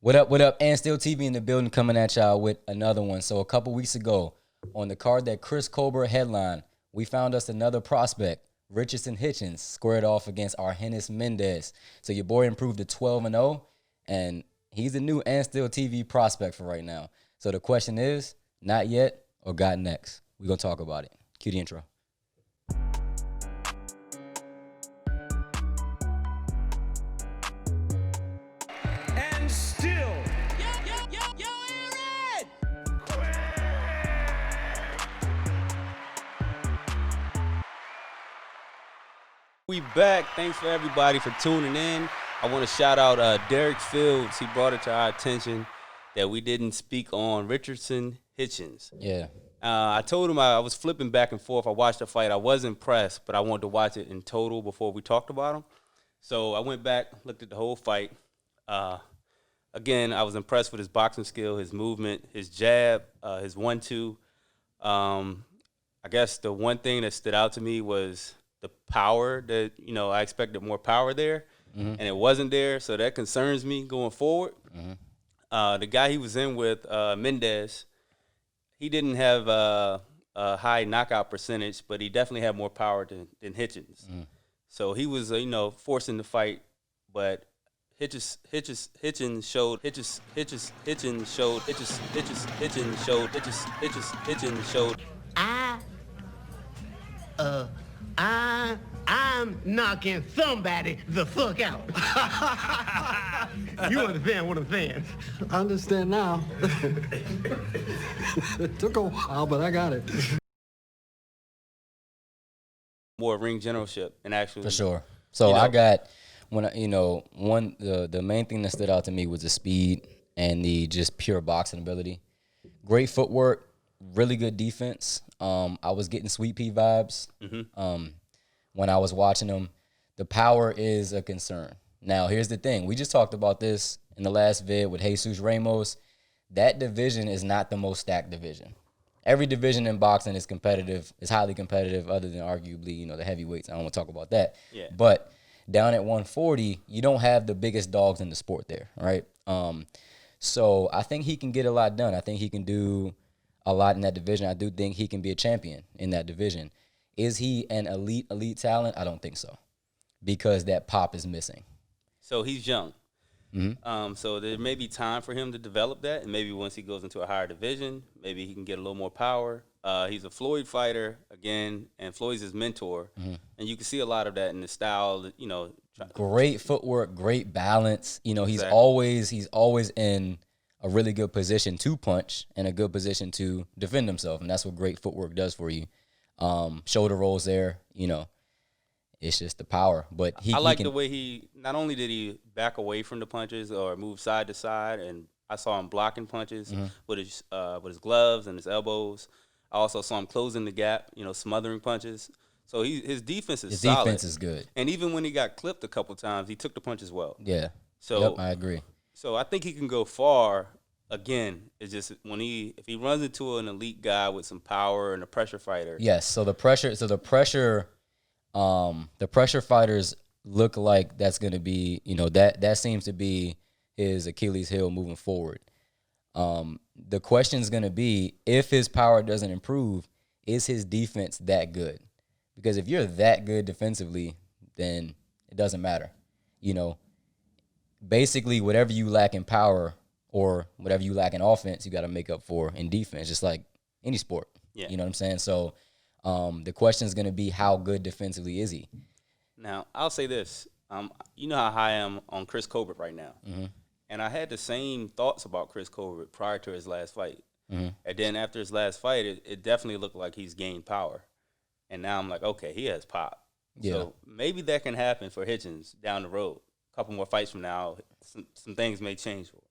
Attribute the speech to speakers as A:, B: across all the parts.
A: What up, what up? AndStilltv in the building coming at y'all with another one. So a couple weeks ago, on the card that Chris Colbert headlined, we found us another prospect. Richardson Hitchins squared off against Argenis Mendez. So your boy improved to 12-0, and he's the new AndStilltv prospect for right now. So the question is, not yet or got next? We're going to talk about it. Cue the intro.
B: We back. Thanks for everybody for tuning in. I want to shout out Derek Fields. He brought it to our attention that we didn't speak on Richardson Hitchins.
A: Yeah.
B: I told him I was flipping back and forth. I watched the fight. I was impressed, but I wanted to watch it in total before we talked about him. So I went back, looked at the whole fight. Again, I was impressed with his boxing skill, his movement, his jab, his 1-2. I guess the one thing that stood out to me was the power that, I expected more power there, and it wasn't there. So that concerns me going forward. The guy he was in with, Mendez, he didn't have a high knockout percentage, but he definitely had more power than Hitchins. So he was, forcing the fight, but Hitchins showed
C: I'm knocking somebody the fuck out. You understand what I'm saying?
D: I understand now. It took a while, but I got it.
B: more ring generalship and actually.
A: For sure. So I got the main thing that stood out to me was the speed and the just pure boxing ability. Great footwork, really good defense. I was getting Sweet Pea vibes when I was watching him. The power is a concern. Now, here's the thing. We just talked about this in the last vid with Jesus Ramos. That division is not the most stacked division. Every division in boxing is competitive, is highly competitive, other than arguably, the heavyweights. I don't want to talk about that.
B: Yeah.
A: But down at 140, you don't have the biggest dogs in the sport there, right? So I think he can get a lot done. I think he can do a lot in that division. I do think he can be a champion in that division. Is he an elite talent? I don't think so, because that pop is missing.
B: So he's young. So there may be time for him to develop that, and maybe once he goes into a higher division, maybe he can get a little more power. He's a Floyd fighter, again, and Floyd's his mentor, and you can see a lot of that in the style,
A: Great footwork, great balance. He's
B: Exactly.
A: always in a really good position to punch and a good position to defend himself, and that's what great footwork does for you. Shoulder rolls there, It's just the power, but
B: I like the way he not only did he back away from the punches or move side to side, and I saw him blocking punches with his gloves and his elbows. I also saw him closing the gap, smothering punches. So his defense is solid.
A: His defense is good,
B: and even when he got clipped a couple times, he took the punches well.
A: Yeah.
B: So
A: yep, I agree.
B: So I think he can go far. Again, it's just if he runs into an elite guy with some power and a pressure fighter.
A: Yes. So the pressure fighters look like that's going to be, that seems to be his Achilles heel moving forward. The question is going to be, if his power doesn't improve, is his defense that good? Because if you're that good defensively, then it doesn't matter. Basically whatever you lack in power or whatever you lack in offense, you got to make up for in defense, just like any sport.
B: Yeah.
A: You know what I'm saying? So the question is going to be, how good defensively is he?
B: Now, I'll say this. You know how high I am on Chris Colbert right now. And I had the same thoughts about Chris Colbert prior to his last fight. And then after his last fight, it definitely looked like he's gained power. And now I'm like, okay, he has pop.
A: Yeah.
B: So maybe that can happen for Hitchins down the road. A couple more fights from now, some things may change for him.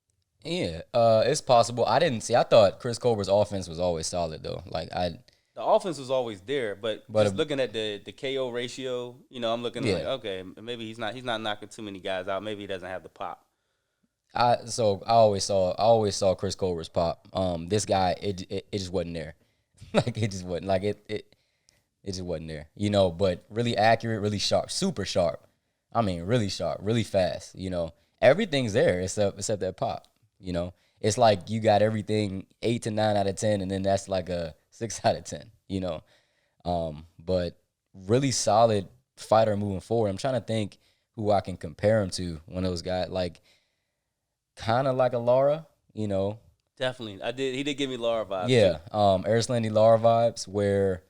A: Yeah, it's possible. I thought Chris Colbert's offense was always solid, though.
B: The offense was always there, but just looking at the KO ratio, I'm looking like, okay, maybe he's not knocking too many guys out. Maybe he doesn't have the pop.
A: I always saw Chris Colbert's pop. This guy, it just wasn't there. It just wasn't there. But really accurate, really sharp, super sharp. I mean, really sharp, really fast. Everything's there except that pop. You know, it's like you got everything 8 to 9 out of 10, and then that's like a 6 out of 10. You know, but really solid fighter moving forward. I'm trying to think who I can compare him to. One of those guys, like kind of like a Lara. You know,
B: Definitely. He did give me Lara vibes.
A: yeah,
B: Too.
A: Erislandy Lara vibes, where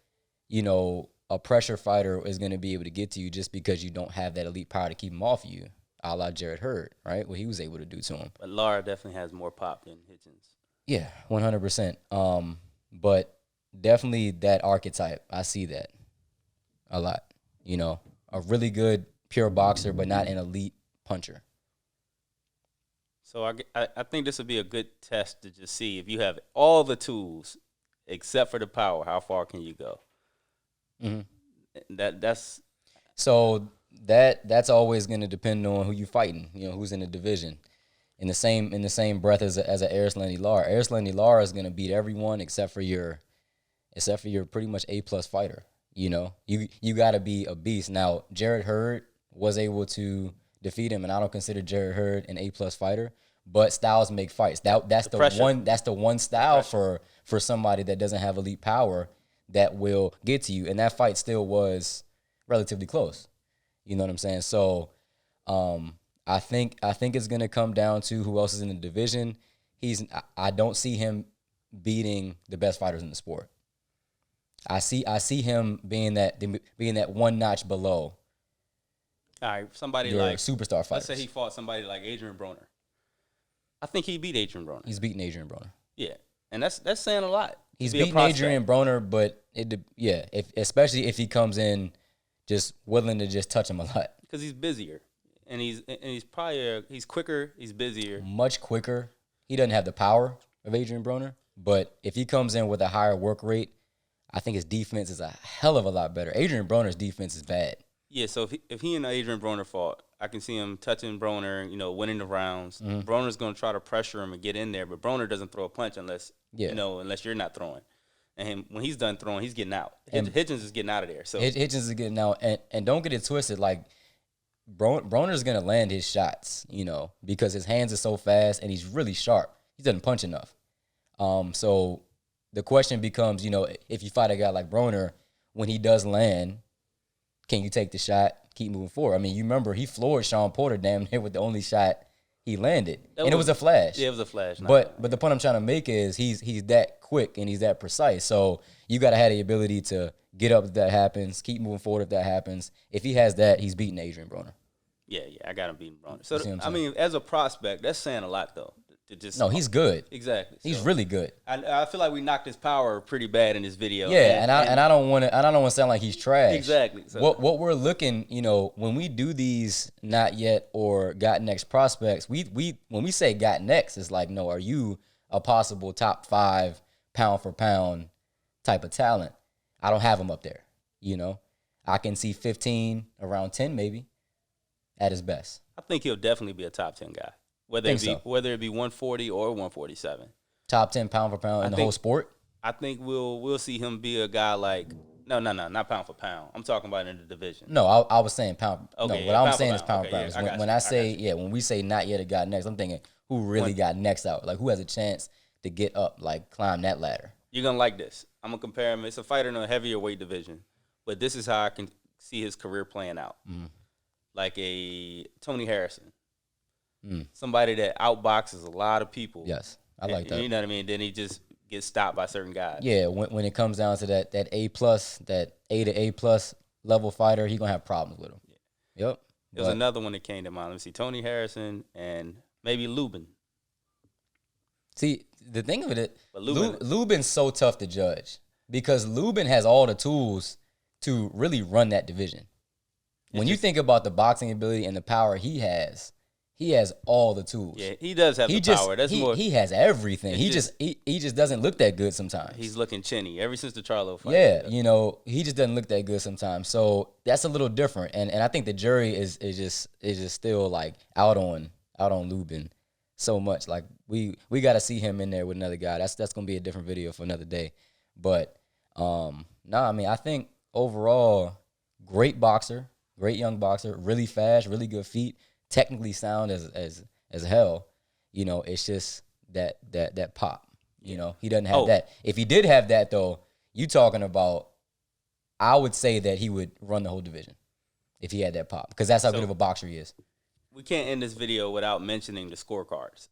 A: you know a pressure fighter is going to be able to get to you just because you don't have that elite power to keep him off you, a la Jared Hurd, right? What he was able to do to him.
B: But Lara definitely has more pop than Hitchins.
A: Yeah, 100%. But definitely that archetype, I see that a lot. You know, a really good pure boxer, but not an elite puncher.
B: So I think this would be a good test to just see if you have all the tools except for the power, how far can you go? Mm-hmm. That's
A: so that's always going to depend on who you fighting. You know, who's in the division. In the same breath as a Erislandy Lara. Erislandy Lara is going to beat everyone except for your pretty much A+ fighter. You know, you got to be a beast. Now, Jared Hurd was able to defeat him, and I don't consider Jared Hurd an A+ fighter. But styles make fights. That's the one style for somebody that doesn't have elite power that will get to you. And that fight still was relatively close. You know what I'm saying? So I think it's gonna come down to who else is in the division. I don't see him beating the best fighters in the sport. I see him being that one notch below.
B: all right. Somebody
A: your
B: like
A: superstar fighters.
B: let's say he fought somebody like Adrian Broner. I think he beat Adrian Broner.
A: He's beating Adrian Broner.
B: Yeah, and that's saying a lot.
A: He's beating Adrian Broner, but especially if he comes in just willing to just touch him a lot.
B: Because he's busier, and he's probably he's quicker, he's busier,
A: much quicker. He doesn't have the power of Adrian Broner, but if he comes in with a higher work rate, I think his defense is a hell of a lot better. Adrian Broner's defense is bad.
B: Yeah, so if he and Adrian Broner fought, I can see him touching Broner, winning the rounds. Mm-hmm. Broner's going to try to pressure him and get in there, but Broner doesn't throw a punch unless you're not throwing. And when he's done throwing, he's getting out. Hitchins is getting out of there. So
A: Hitchins is getting out, and don't get it twisted. Like Broner's going to land his shots, because his hands are so fast and he's really sharp. He doesn't punch enough. So the question becomes, if you fight a guy like Broner, when he does land, can you take the shot, keep moving forward? I mean, you remember he floored Sean Porter damn near with the only shot he landed. It was a flash.
B: Yeah, it was a flash.
A: But the point I'm trying to make is he's that quick and he's that precise. So you got to have the ability to get up if that happens, keep moving forward if that happens. If he has that, he's beating Adrian Broner.
B: Yeah, I got him beating Broner. So, I mean, as a prospect, that's saying a lot, though.
A: No, he's good.
B: Exactly.
A: He's really good.
B: I feel like we knocked his power pretty bad in this video.
A: Yeah, and I don't want to sound like he's trash.
B: Exactly. So.
A: What we're looking, when we do these not yet or got next prospects, we when we say got next, it's like, no, are you a possible top 5 pound for pound type of talent? I don't have him up there. I can see 15, around 10 maybe, at his best.
B: I think he'll definitely be a top 10 guy. Whether it be 140 or 147.
A: Top 10 pound for pound in the whole sport?
B: I think we'll see him be a guy like no, not pound for pound. I'm talking about in the division.
A: No, I was saying pound.
B: Okay,
A: no, what I'm saying is pound for pound.
B: Yeah,
A: When we say not yet a guy next, I'm thinking who really got next out? Like who has a chance to get up, like climb that ladder?
B: You're gonna like this. I'm gonna compare him. It's a fighter in a heavier weight division, but this is how I can see his career playing out. Mm-hmm. Like a Tony Harrison. Somebody that outboxes a lot of people.
A: Yes, I like that.
B: You know what I mean? Then he just gets stopped by certain guys.
A: Yeah, when it comes down to that A+, that A to A+ level fighter, he's going to have problems with him. Yeah. Yep.
B: There's another one that came to mind. Let me see. Tony Harrison and maybe Lubin.
A: See, the thing of it, Lubin's so tough to judge because Lubin has all the tools to really run that division. When you think about the boxing ability and the power he has all the tools.
B: Yeah, he does have the power.
A: He has everything. He just doesn't look that good sometimes.
B: He's looking chinny ever since the Charlo fight.
A: Yeah, he just doesn't look that good sometimes. So that's a little different. And I think the jury is just still like out on Lubin so much. Like we got to see him in there with another guy. That's gonna be a different video for another day. But I mean, I think overall, great boxer, great young boxer, really fast, really good feet. Technically sound as hell, You know, it's just that pop. You know, he doesn't have that. If he did have that, though, you talking about, I would say that he would run the whole division if he had that pop, because that's how good of a boxer he is.
B: We can't end this video without mentioning the scorecards.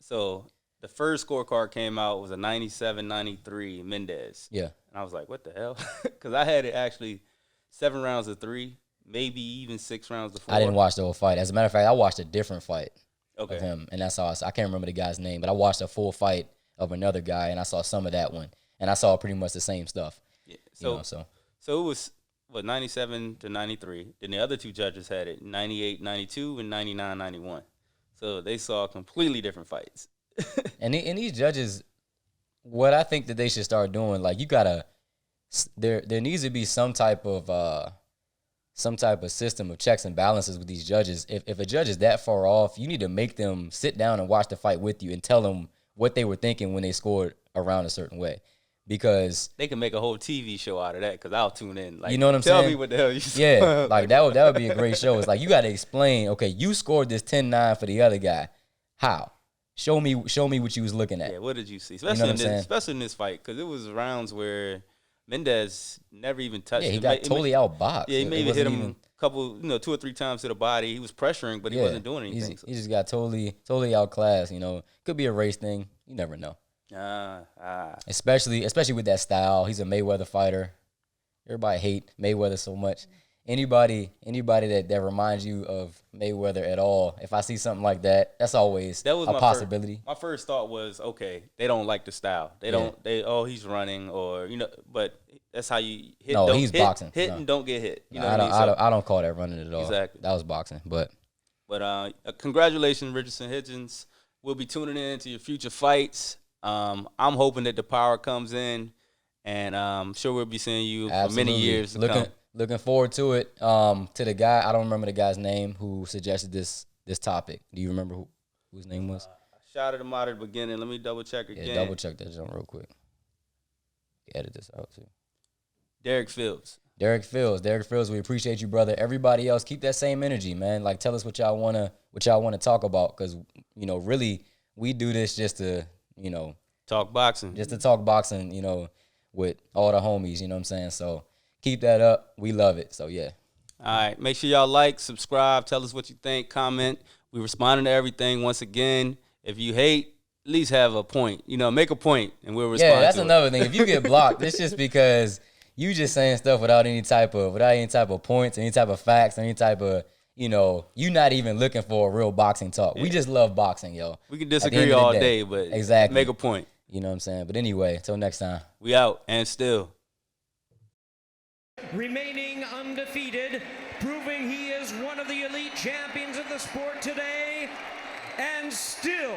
B: So the first scorecard came out was a 97-93 Mendez.
A: Yeah.
B: And I was like, what the hell? Because I had it actually 7 rounds of 3, maybe even 6 rounds of 4.
A: I didn't watch the whole fight. As a matter of fact, I watched a different fight of
B: Okay.
A: him, and that's all. I can't remember the guy's name, but I watched a full fight of another guy, and I saw some of that one, and I saw pretty much the same stuff.
B: Yeah.
A: So
B: So it was 97-93. Then the other 2 judges had it 98-92 and 99-91. So they saw completely different fights.
A: and these judges, what I think that they should start doing, like, you gotta, there needs to be some type of system of checks and balances with these judges. If a judge is that far off, you need to make them sit down and watch the fight with you and tell them what they were thinking when they scored around a certain way. Because
B: they can make a whole TV show out of that, because I'll tune in. Like,
A: you know what I'm
B: tell
A: saying?
B: me what the hell you said.
A: Yeah, like that would be a great show. It's like, you got to explain, okay, you scored this 10-9 for the other guy. How? Show me what you was looking at.
B: Yeah, what did you see?
A: Especially
B: in this fight, because it was rounds where Mendez never even touched him.
A: Yeah, he got totally outboxed.
B: Yeah, he maybe hit him a couple, 2 or 3 times to the body. He was pressuring, but he wasn't doing anything.
A: He just got totally outclassed. You know, could be a race thing. You never know. Especially with that style. He's a Mayweather fighter. Everybody hate Mayweather so much. Anybody that reminds you of Mayweather at all, if I see something like that, that's always a possibility.
B: My first thought was, okay, they don't like the style. He's running, or but that's how you hit.
A: No, he's boxing.
B: Hit and don't get hit. You know
A: I don't call that running at all.
B: Exactly.
A: That was boxing, but
B: congratulations, Richardson Hitchins. We'll be tuning in to your future fights. I'm hoping that the power comes in, and I'm sure we'll be seeing you for many years to come.
A: Looking forward to it. To the guy, I don't remember the guy's name who suggested this topic. Do you remember whose name was?
B: I shouted him out at the beginning. Let me double check again.
A: Yeah, double check that jump real quick. Edit this out too.
B: Derek Fields,
A: we appreciate you, brother. Everybody else, keep that same energy, man. Like, tell us what y'all wanna talk about, because really we do this just to
B: talk boxing,
A: with all the homies. You know what I'm saying? So keep that up. We love it. So yeah.
B: All right. Make sure y'all like, subscribe, tell us what you think, comment. We responding to everything. Once again, if you hate, at least have a point. Make a point, and we'll respond.
A: Yeah, that's another thing. If you get blocked, it's just because you just saying stuff without any type of points, any type of facts, any type of you're not even looking for a real boxing talk. Yeah. We just love boxing, yo.
B: We can disagree all day, but
A: exactly,
B: make a point.
A: You know what I'm saying? But anyway, until next time.
B: We out, and still.
E: Remaining undefeated, proving he is one of the elite champions of the sport today, and still.